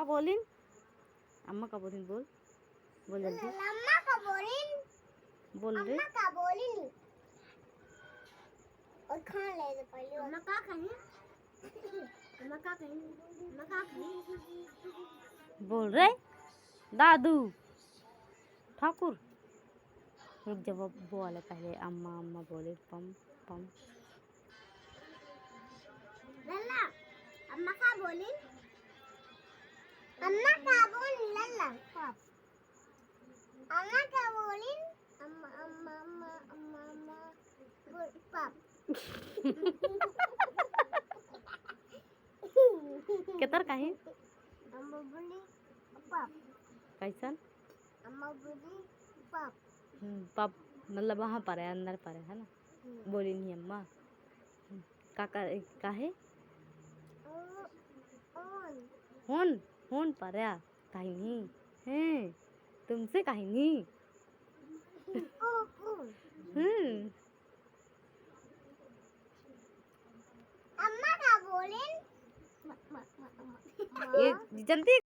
का बोलिन अम्मा का बोलिन बोल बोल जल्दी अम्मा का बोलिन बोल रे अम्मा का बोलिन और खा ले तो पहले अम्मा का कहीं अम्मा का कहीं अम्मा का कहीं बोल रे दादू ठाकुर रुक जब बोले पहले अम्मा अम्मा बोले पम पम लल्ला अम्मा का बोलिन अम्मा का बोलिन लल्ला पाप अम्मा का बोलिन अम्मा अम्मा अम्मा अम्मा अम्मा बोल पाप केतर काही अम्मा बोली पाप कैसन अम्मा बोली पाप पाप मतलब वहाँ पर है अंदर पर है ना बोली नहीं अम्मा का है होन होन पर है कहीं नहीं है तुमसे कहीं नहीं अम्मा का बोलें ये जल्दी